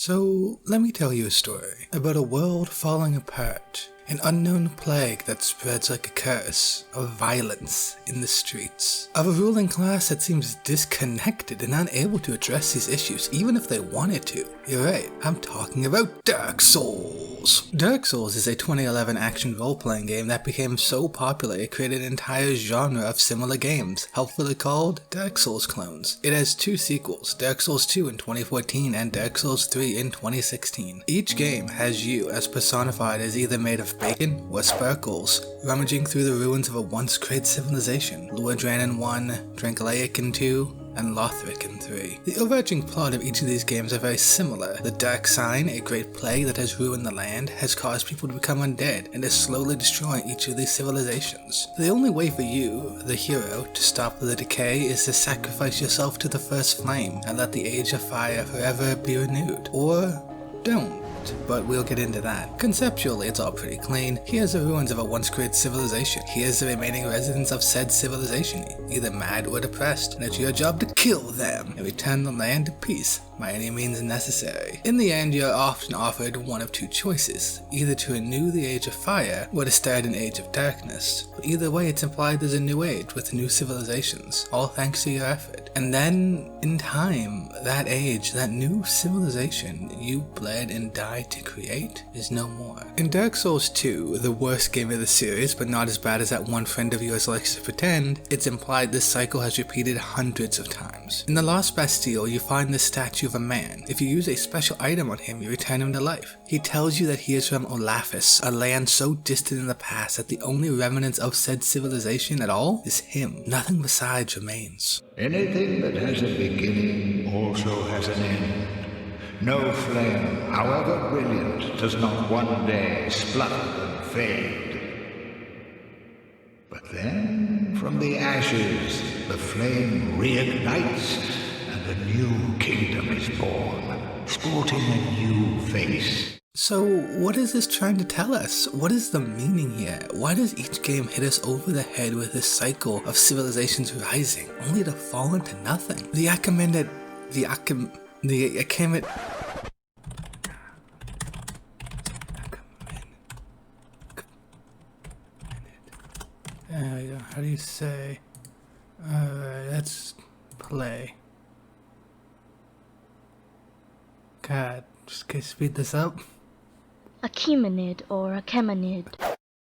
So, let me tell you a story about a world falling apart, an unknown plague that spreads like a curse, of violence in the streets, of a ruling class that seems disconnected and unable to address these issues even if they wanted to. You're right, I'm talking about Dark Souls. Dark Souls is a 2011 action role-playing game that became so popular it created an entire genre of similar games, helpfully called Dark Souls clones. It has two sequels, Dark Souls 2 in 2014 and Dark Souls 3 in 2016. Each game has you as personified as either made of bacon or sparkles, rummaging through the ruins of a once great civilization, Luadran in 1, Drankalaic in 2, and Lothric in 3. The overarching plot of each of these games are very similar. The Dark Sign, a great plague that has ruined the land, has caused people to become undead and is slowly destroying each of these civilizations. The only way for you, the hero, to stop the decay is to sacrifice yourself to the first flame and let the Age of Fire forever be renewed. Or don't. But we'll get into that. Conceptually, it's all pretty clean. Here's the ruins of a once great civilization. Here's the remaining residents of said civilization, either mad or depressed, and it's your job to kill them and return the land to peace by any means necessary. In the end, you're often offered one of two choices, either to renew the Age of Fire or to start an Age of Darkness. But either way, it's implied there's a new age with new civilizations, all thanks to your effort. And then, in time, that age, that new civilization you bled and died to create, is no more. In Dark Souls 2, the worst game of the series, but not as bad as that one friend of yours likes to pretend, it's implied this cycle has repeated hundreds of times. In the Lost Bastille, you find the statue of a man. If you use a special item on him, you return him to life. He tells you that he is from Olafis, a land so distant in the past that the only remnants of said civilization at all is him. Nothing besides remains. Anything that has a beginning also has an end. No flame, however brilliant, does not one day splutter and fade. But then, from the ashes, the flame reignites, and a new kingdom is born, sporting a new face. So, what is this trying to tell us? What is the meaning here? Why does each game hit us over the head with this cycle of civilizations rising, only to fall into nothing? The Achaemenid... How do you say? Alright, let's play. God, just can you speed this up? Achaemenid or Achaemenid.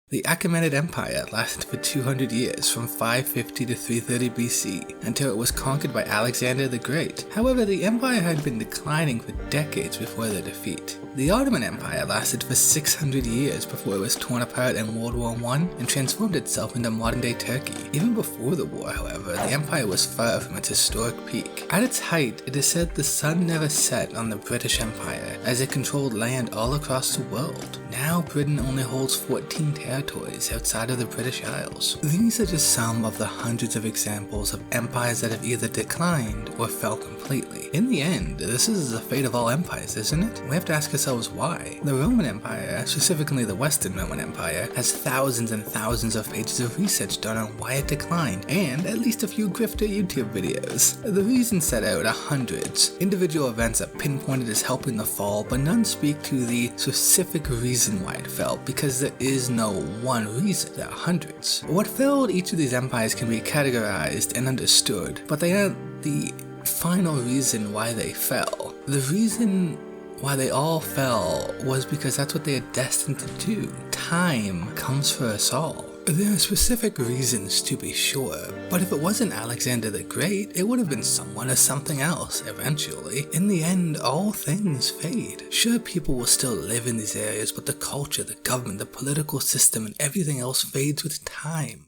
The Achaemenid Empire lasted for 200 years, from 550 to 330 BC, until it was conquered by Alexander the Great. However, the empire had been declining for decades before their defeat. The Ottoman Empire lasted for 600 years before it was torn apart in World War I and transformed itself into modern-day Turkey. Even before the war, however, the empire was far from its historic peak. At its height, it is said the sun never set on the British Empire, as it controlled land all across the world. Now, Britain only holds 14 territories outside of the British Isles. These are just some of the hundreds of examples of empires that have either declined or fell completely. In the end, this is the fate of all empires, isn't it? We have to ask ourselves why. The Roman Empire, specifically the Western Roman Empire, has thousands and thousands of pages of research done on why it declined, and at least a few grifter YouTube videos. The reasons set out are hundreds. Individual events are pinpointed as helping the fall, but none speak to the specific reason why it fell, because there is no one reason. There are hundreds. What felled each of these empires can be categorized and understood, but they aren't the final reason why they fell. The reason why they all fell was because that's what they are destined to do. Time comes for us all. There are specific reasons to be sure, but if it wasn't Alexander the Great, it would have been someone or something else eventually. In the end, all things fade. Sure, people will still live in these areas, but the culture, the government, the political system, and everything else fades with time.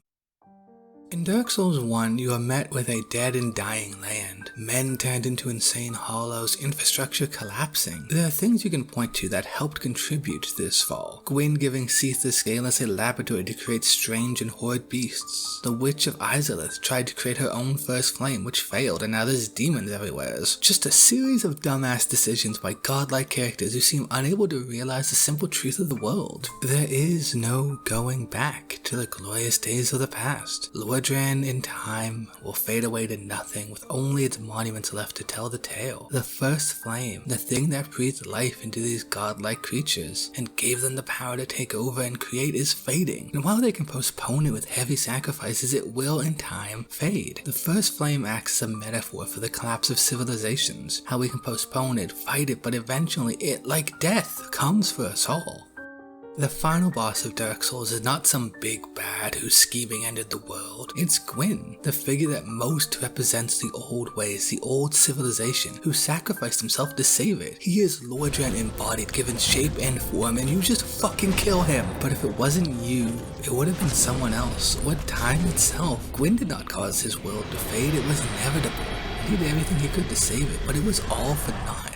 In Dark Souls 1, you are met with a dead and dying land, men turned into insane hollows, infrastructure collapsing. There are things you can point to that helped contribute to this fall. Gwyn giving Seath the Scaleless a laboratory to create strange and horrid beasts. The Witch of Izalith tried to create her own first flame, which failed, and now there's demons everywhere. Just a series of dumbass decisions by godlike characters who seem unable to realize the simple truth of the world. There is no going back to the glorious days of the past. Lord Lordran, in time, will fade away to nothing with only its monuments left to tell the tale. The first flame, the thing that breathed life into these godlike creatures and gave them the power to take over and create, is fading. And while they can postpone it with heavy sacrifices, it will in time fade. The first flame acts as a metaphor for the collapse of civilizations, how we can postpone it, fight it, but eventually it, like death, comes for us all. The final boss of Dark Souls is not some big bad whose scheming ended the world. It's Gwyn, the figure that most represents the old ways, the old civilization, who sacrificed himself to save it. He is Lordran embodied, given shape and form, and you just fucking kill him. But if it wasn't you, it would have been someone else, or time itself. Gwyn did not cause his world to fade, it was inevitable. He did everything he could to save it, but it was all for naught.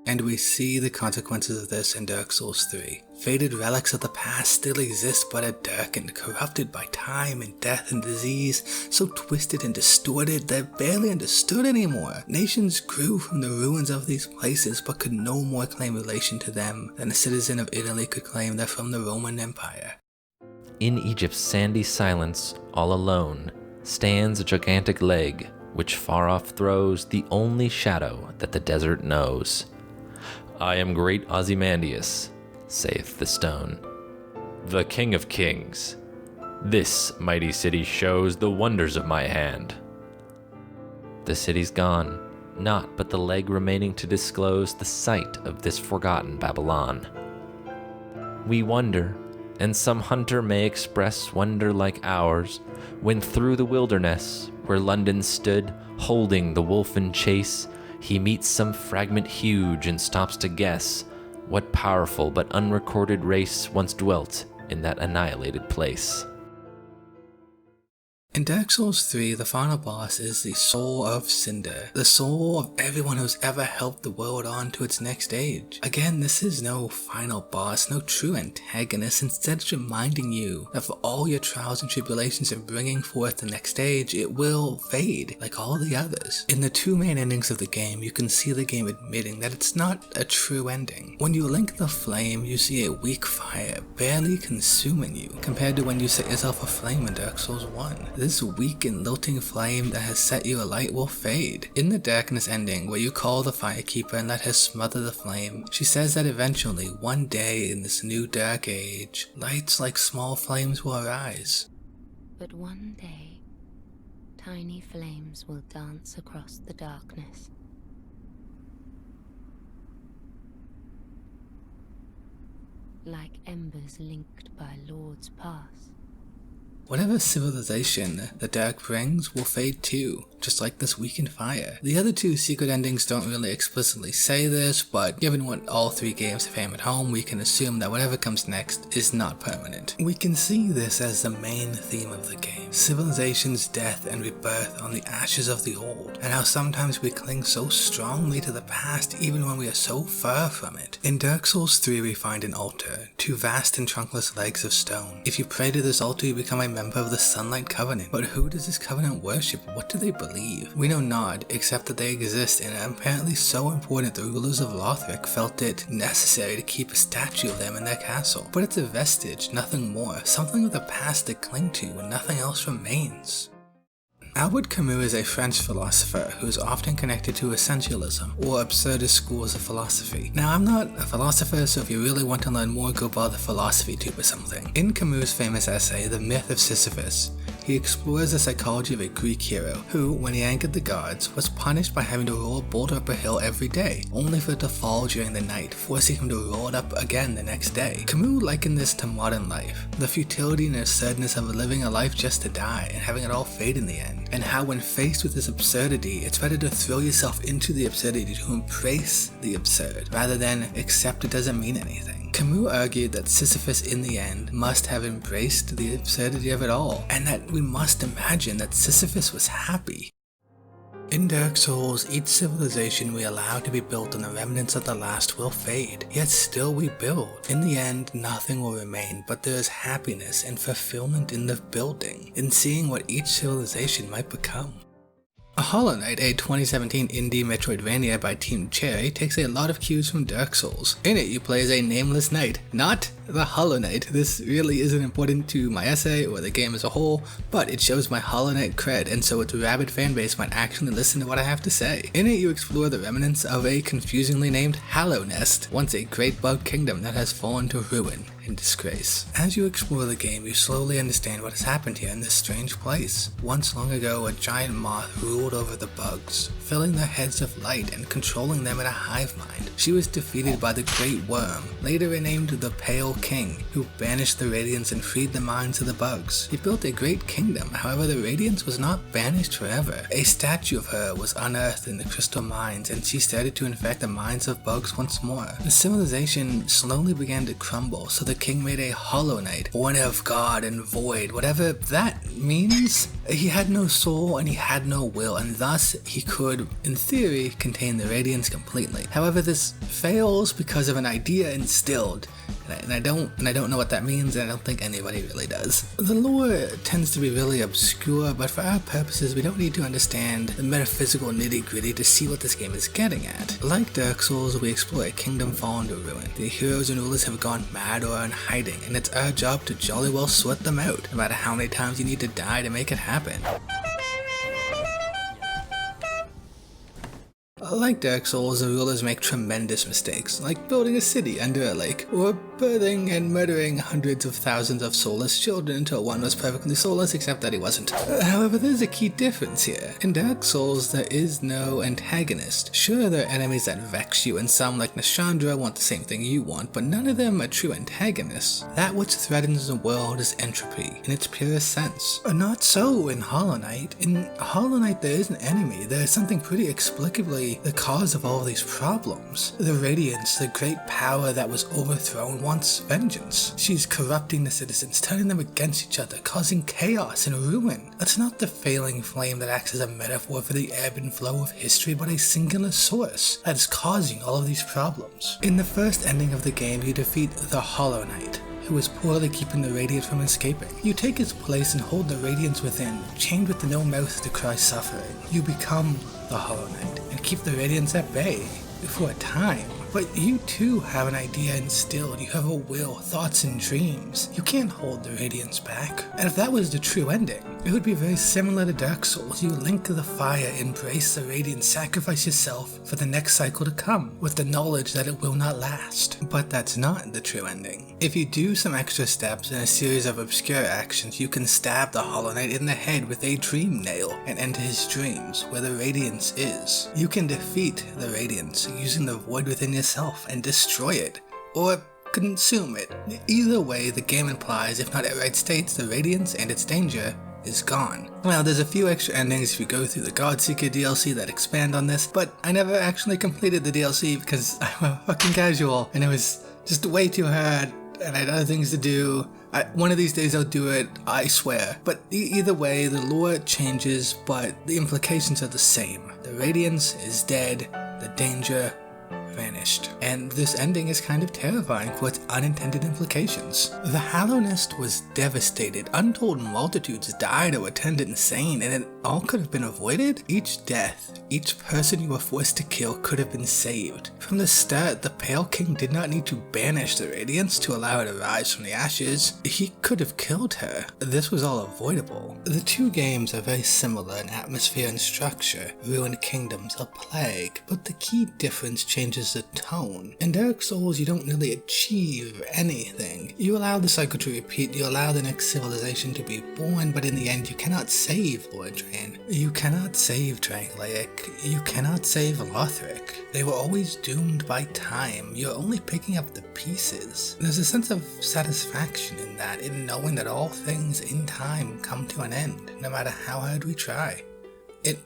And we see the consequences of this in Dark Souls 3. Faded relics of the past still exist but are darkened, corrupted by time and death and disease, so twisted and distorted they're barely understood anymore. Nations grew from the ruins of these places but could no more claim relation to them than a citizen of Italy could claim they're from the Roman Empire. In Egypt's sandy silence, all alone, stands a gigantic leg, which far off throws the only shadow that the desert knows. I am great Ozymandias, saith the stone, the king of kings. This mighty city shows the wonders of my hand. The city's gone, naught but the leg remaining to disclose the site of this forgotten Babylon. We wonder, and some hunter may express wonder like ours, when through the wilderness, where London stood, holding the wolf in chase, he meets some fragment huge and stops to guess what powerful but unrecorded race once dwelt in that annihilated place. In Dark Souls 3, the final boss is the soul of Cinder, the soul of everyone who's ever helped the world on to its next age. Again, this is no final boss, no true antagonist, instead it's reminding you that for all your trials and tribulations in bringing forth the next stage, it will fade like all the others. In the two main endings of the game, you can see the game admitting that it's not a true ending. When you link the flame, you see a weak fire barely consuming you, compared to when you set yourself aflame in Dark Souls 1. This weak and lilting flame that has set you alight will fade. In the darkness ending, where you call the Firekeeper and let her smother the flame, she says that eventually, one day in this new dark age, lights like small flames will arise. But one day, tiny flames will dance across the darkness. Like embers linked by Lord's Pass. Whatever civilization the dark brings will fade too, just like this weakened fire. The other two secret endings don't really explicitly say this, but given what all three games have hammered home, we can assume that whatever comes next is not permanent. We can see this as the main theme of the game, civilization's death and rebirth on the ashes of the old, and how sometimes we cling so strongly to the past even when we are so far from it. In Dark Souls 3 we find an altar, two vast and trunkless legs of stone. If you pray to this altar, you become a member of the Sunlight Covenant. But who does this covenant worship? What do they believe? We know not, except that they exist and are apparently so important the rulers of Lothric felt it necessary to keep a statue of them in their castle. But it's a vestige, nothing more, something of the past to cling to when nothing else remains. Albert Camus is a French philosopher who is often connected to essentialism or absurdist schools of philosophy. Now, I'm not a philosopher, so if you really want to learn more, go bother philosophy tube or something. In Camus' famous essay, The Myth of Sisyphus, he explores the psychology of a Greek hero who, when he angered the gods, was punished by having to roll a boulder up a hill every day, only for it to fall during the night, forcing him to roll it up again the next day. Camus likened this to modern life, the futility and absurdness of living a life just to die and having it all fade in the end, and how when faced with this absurdity, it's better to throw yourself into the absurdity to embrace the absurd, rather than accept it doesn't mean anything. Camus argued that Sisyphus in the end must have embraced the absurdity of it all, and that we must imagine that Sisyphus was happy. In Dark Souls, each civilization we allow to be built on the remnants of the last will fade, yet still we build. In the end, nothing will remain, but there is happiness and fulfillment in the building, in seeing what each civilization might become. Hollow Knight, a 2017 indie Metroidvania by Team Cherry, takes a lot of cues from Dark Souls. In it, you play as a nameless knight, not the Hollow Knight. This really isn't important to my essay or the game as a whole, but it shows my Hollow Knight cred, and so its rabid fanbase might actually listen to what I have to say. In it, you explore the remnants of a confusingly named Hallow Nest, once a great bug kingdom that has fallen to ruin and disgrace. As you explore the game, you slowly understand what has happened here in this strange place. Once long ago, a giant moth ruled over the bugs, filling their heads of light and controlling them in a hive mind. She was defeated by the Great Worm, later renamed the Pale King, who banished the Radiance and freed the minds of the bugs. He built a great kingdom, however the Radiance was not banished forever. A statue of her was unearthed in the crystal mines, and she started to infect the minds of bugs once more. The civilization slowly began to crumble, so the king made a Hollow Knight, born of God and void, whatever that means. He had no soul and he had no will, and thus he could, in theory, contain the Radiance completely. However, this fails because of an idea instilled, and I don't know what that means, and I don't think anybody really does. The lore tends to be really obscure, but for our purposes, we don't need to understand the metaphysical nitty-gritty to see what this game is getting at. Like Dark Souls, we explore a kingdom fallen to ruin. The heroes and rulers have gone mad or are in hiding, and it's our job to jolly well sweat them out, no matter how many times you need to die to make it happen. Like Dark Souls, the rulers make tremendous mistakes, like building a city under a lake, or birthing and murdering hundreds of thousands of soulless children until one was perfectly soulless except that he wasn't. However, there's a key difference here. In Dark Souls, there is no antagonist. Sure, there are enemies that vex you, and some, like Nashandra, want the same thing you want, but none of them are true antagonists. That which threatens the world is entropy, in its purest sense. Not so in Hollow Knight. In Hollow Knight, there is an enemy. There is something pretty explicably the cause of all of these problems. The Radiance, the great power that was overthrown, wants vengeance. She's corrupting the citizens, turning them against each other, causing chaos and ruin. That's not the failing flame that acts as a metaphor for the ebb and flow of history, but a singular source that is causing all of these problems. In the first ending of the game, you defeat the Hollow Knight, who is poorly keeping the Radiance from escaping. You take his place and hold the Radiance within, chained with no mouth to cry suffering. You become the Hollow Knight and keep the Radiance at bay for a time. But you too have an idea instilled. You have a will, thoughts, and dreams. You can't hold the Radiance back. And if that was the true ending, it would be very similar to Dark Souls. You link the fire, embrace the Radiance, sacrifice yourself for the next cycle to come, with the knowledge that it will not last. But that's not the true ending. If you do some extra steps and a series of obscure actions, you can stab the Hollow Knight in the head with a dream nail and enter his dreams, where the Radiance is. You can defeat the Radiance using the void within yourself and destroy it, or consume it. Either way, the game implies, if not outright states, the Radiance and its danger is gone. Well, there's a few extra endings if you go through the Godseeker DLC that expand on this, but I never actually completed the DLC because I'm a fucking casual, and it was just way too hard, and I had other things to do. One of these days I'll do it, I swear. But either way, the lore changes, but the implications are the same. The Radiance is dead, the danger vanished. And this ending is kind of terrifying for its unintended implications. The Hallow Nest was devastated. Untold multitudes died or were turned insane, and it all could have been avoided. Each death, each person you were forced to kill could have been saved. From the start, the Pale King did not need to banish the Radiance to allow her to rise from the ashes. He could have killed her. This was all avoidable. The two games are very similar in atmosphere and structure. Ruined kingdoms, a plague, but the key difference changes the tone. In Dark Souls, you don't really achieve anything. You allow the cycle to repeat, you allow the next civilization to be born, but in the end, you cannot save Lordran. You cannot save Drangleic. You cannot save Lothric. They were always doomed by time. You're only picking up the pieces. There's a sense of satisfaction in that, in knowing that all things in time come to an end, no matter how hard we try. It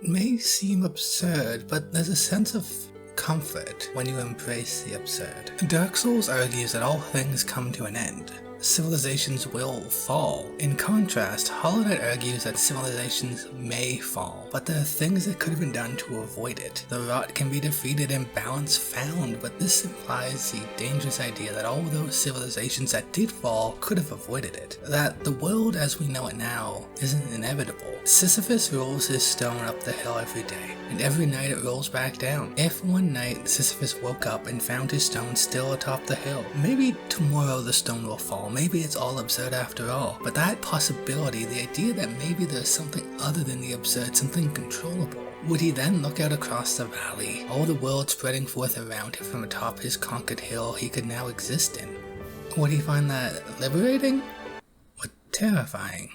may seem absurd, but there's a sense of comfort when you embrace the absurd. Dark Souls argues that all things come to an end. civilizations will fall. In contrast, Hollow Knight argues that civilizations may fall, but there are things that could have been done to avoid it. The rot can be defeated and balance found, but this implies the dangerous idea that all those civilizations that did fall could have avoided it. That the world as we know it now isn't inevitable. Sisyphus rolls his stone up the hill every day, and every night it rolls back down. If one night Sisyphus woke up and found his stone still atop the hill, maybe tomorrow the stone will fall, maybe it's all absurd after all. But that possibility, the idea that maybe there's something other than the absurd, something controllable, would he then look out across the valley, all the world spreading forth around him from atop his conquered hill he could now exist in? Would he find that liberating or terrifying?